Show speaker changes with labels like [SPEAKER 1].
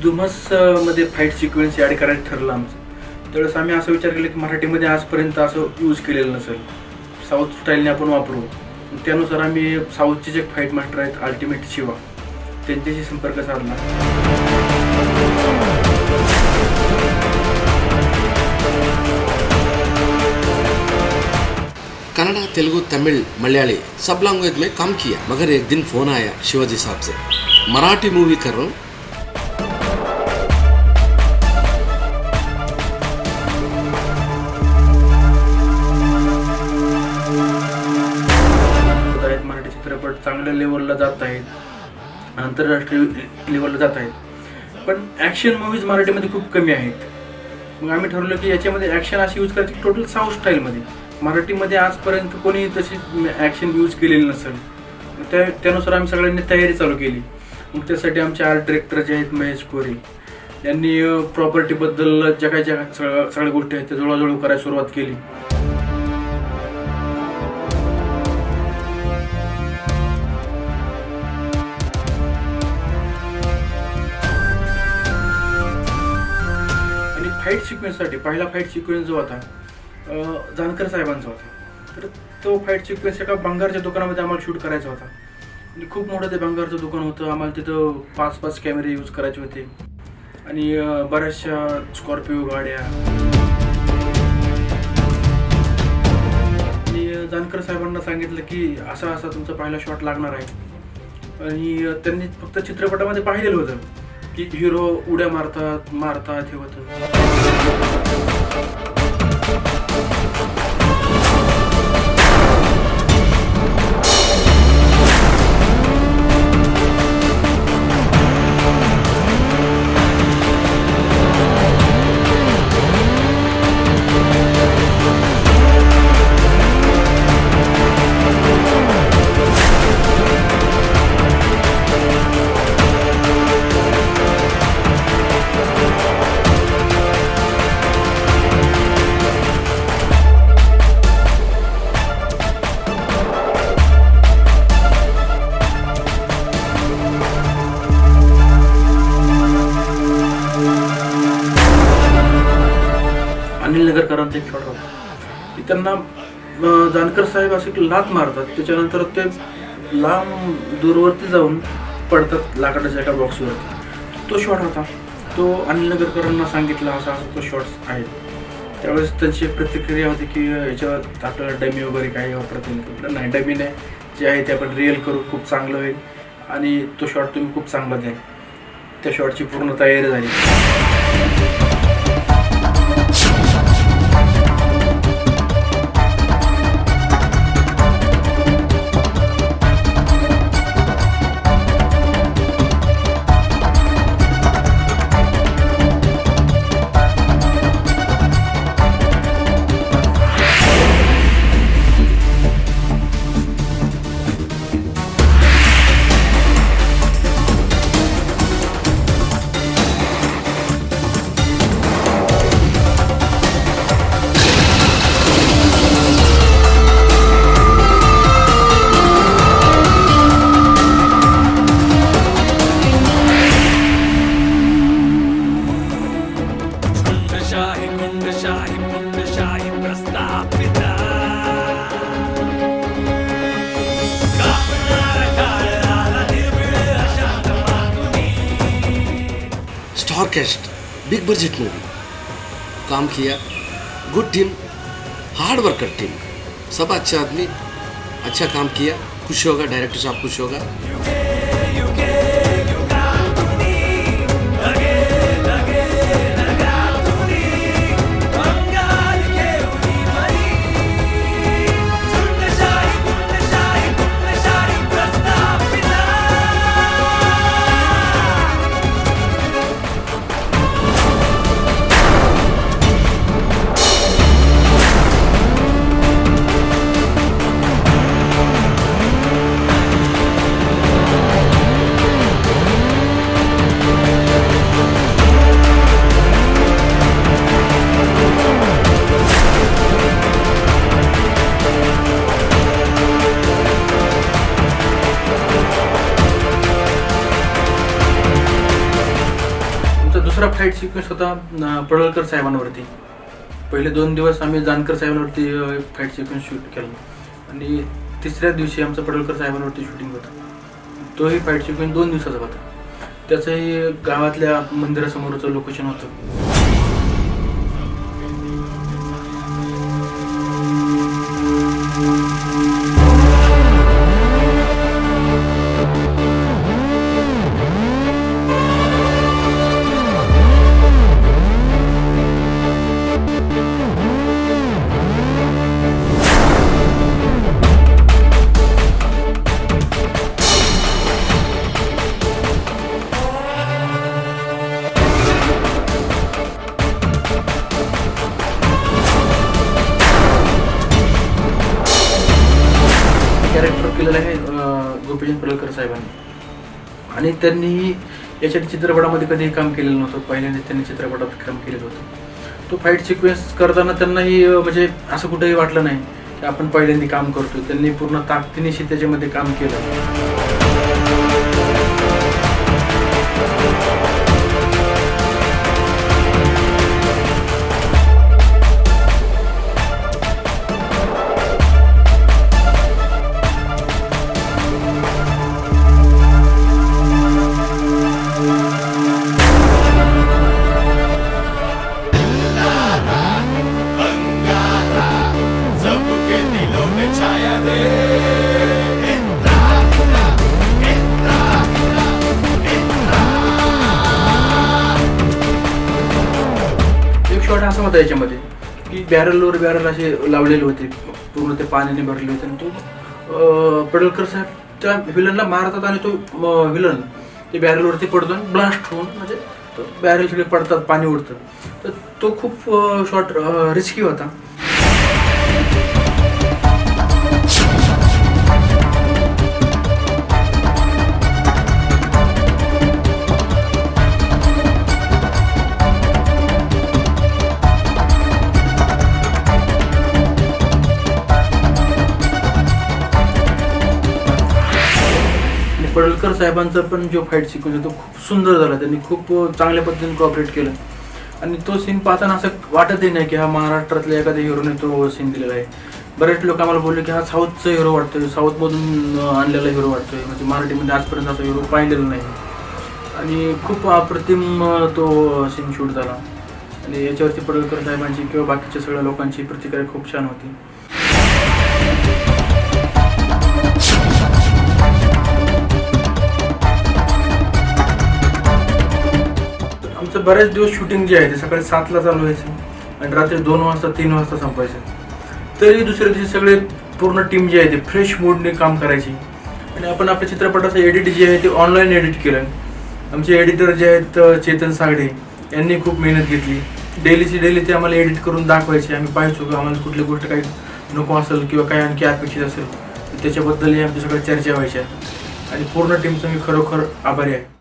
[SPEAKER 1] धुमस मध्ये fight sequence add करायचं ठरलं आमचं. त्यावेळेस आम्ही असं विचार केला की मराठीमध्ये आजपर्यंत असं यूज केलेलं नसेल, साऊथ स्टाईलने आपण वापरू. त्यानुसार आम्ही साऊथचे जे फाईट मास्टर आहेत अल्टिमेट शिवा, त्यांच्याशी संपर्क साधला.
[SPEAKER 2] कन्नड़ा, तेलुगु, तमिल, मलयाली सब लैंग्वेज में काम किया, मगर एक दिन फ़ोन आया शिवाजी साहब से, मराठी मूवी कर रहा हूँ.
[SPEAKER 1] मराठी चित्रपट चांगल्या लेवलला जात आहेत, आंतरराष्ट्रीय लेवलला जात आहेत, पण ॲक्शन मूवीज मराठीमध्ये खूप कमी आहेत. मग आम्ही ठरवलं की याच्यामध्ये ॲक्शन अशी यूज करायची टोटल साऊथ स्टाईलमध्ये. मराठीमध्ये आजपर्यंत कोणी तशी ॲक्शन यूज केलेली नसेल. त्यानुसार आम्ही सगळ्यांनी तयारी चालू केली. मग त्यासाठी आमचे आर्ट डिरेक्टर जे आहेत महेश कोरे यांनी प्रॉपर्टीबद्दल ज्या काही सगळ्या गोष्टी आहेत त्या जुळवाजुळव करायला सुरुवात केली. आणि फाईट सिक्वेन्ससाठी पहिला फाईट सिक्वेन्स जो होता जानकर साहेबांचा होता. तर तो फाईट सिक्वेन्स एका भंगारच्या दुकानामध्ये आम्हाला शूट करायचा होता. आणि खूप मोठं ते भंगारचं दुकान होतं. आम्हाला तिथं 5-5 कॅमेरे यूज करायचे होते आणि बऱ्याचशा स्कॉर्पिओ गाड्या. आणि जानकर साहेबांना सांगितलं की असा असा तुमचा पहिला शॉट लागणार आहे. आणि त्यांनी फक्त चित्रपटामध्ये पाहिलेलं होतं की हिरो उड्या मारतात हे होतं. अनिल नगरकरांचा एक शॉट होता की त्यांना जानकर साहेब असे लाथ मारतात, त्याच्यानंतर ते लांब दूरवरती जाऊन पडतात लाकडाच्या एका बॉक्सवरती. तो शॉट होता. तो अनिल नगरकरांना सांगितला असा असा तो शॉट्स आहे. त्यावेळेस त्यांची एक प्रतिक्रिया होती की याच्यावर आपल्याला डमी वगैरे काही वापरता येईल. नाही, डमी नाही, जे आहे ते आपण रिअल करू, खूप चांगलं होईल आणि तो शॉट तुम्ही खूप चांगला द्याल. त्या शॉटची पूर्ण तयारी झाली.
[SPEAKER 2] Star cast, big budget movie, काम किया, good team, hard worker team, सब अच्छा आदमी, अच्छा काम किया. खुश होगा, डायरेक्टर साहब खुश होगा.
[SPEAKER 1] दुसरा फाईट सिक्वेन्स होता पडळकर साहेबांवरती. पहिले 2 दिवस आम्ही जानकर साहेबांवरती फाईट सिक्वेन्स शूट केला आणि तिसऱ्या दिवशी आमचं पडळकर साहेबांवरती शूटिंग होतं. तोही फाईट सिक्वेन्स 2 दिवसाचा होता. त्याचंही गावातल्या मंदिरासमोरचं लोकेशन होतं. कॅरेक्टर केलेलं आहे गोपीचंद पडळकर साहेबांनी आणि त्यांनी याच्या चित्रपटामध्ये कधीही काम केलेलं नव्हतं. पहिल्यांदाच त्यांनी चित्रपटात काम केलेलं होतं. तो फाईट सिक्वेन्स करताना त्यांनाही म्हणजे असं कुठेही वाटलं नाही की आपण पहिल्यांदा काम करतोय. त्यांनी पूर्ण ताकदीनिशी त्याच्यामध्ये काम केलं. शॉट असा होता याच्यामध्ये की बॅरलवर बॅरल असे लावलेले होते, पूर्ण ते पाण्याने भरले होते आणि तो पडळकर साहेब त्या व्हिलनला मारतात आणि तो व्हिलन ते बॅरलवरती पडतो आणि ब्लास्ट होऊन म्हणजे बॅरल सगळे पडतात, पाणी उडतं. तर तो खूप शॉट रिस्की होता. पडळकर साहेबांचा पण जो फाईट सिक्वेन्स तो खूप सुंदर झाला. त्यांनी खूप चांगल्या पद्धतीने कॉपरेट केलं आणि तो सीन पाहताना असं वाटतही नाही की हा महाराष्ट्रातल्या एखाद्या हिरोने तो सीन दिलेला आहे. बरेच लोक आम्हाला बोलले की हा साऊथचा हिरो वाटतोय, साऊथमधून आणलेला हिरो वाटतोय, म्हणजे मराठीमध्ये आजपर्यंत असा हिरो पाहिलेला नाही. आणि खूप अप्रतिम तो सीन शूट झाला आणि याच्यावरती पडळकर साहेबांची किंवा बाकीच्या सगळ्या लोकांची प्रतिक्रिया खूप छान होती. आमचं बरेच दिवस शूटिंग जे आहे ते सकाळी 7ला चालू व्हायचं आणि रात्री 2 वाजता 3 वाजता संपायचं. तरी दुसऱ्या दिवशी सगळे पूर्ण टीम जी आहे ते फ्रेश मूडने काम करायची आणि आपण आपल्या चित्रपटाचं एडिट जे आहे ते ऑनलाईन एडिट केलं. आमचे एडिटर जे आहेत चेतन सागडे यांनी खूप मेहनत घेतली. डेली ते आम्हाला एडिट करून दाखवायचे. आम्ही पाहायचो की आम्हाला कुठली गोष्ट काही नको असेल किंवा काही आणखी अपेक्षित असेल तर त्याच्याबद्दलही आमच्या सगळ्या चर्चा व्हायच्या आणि पूर्ण टीमचं मी खरोखर आभारी आहे.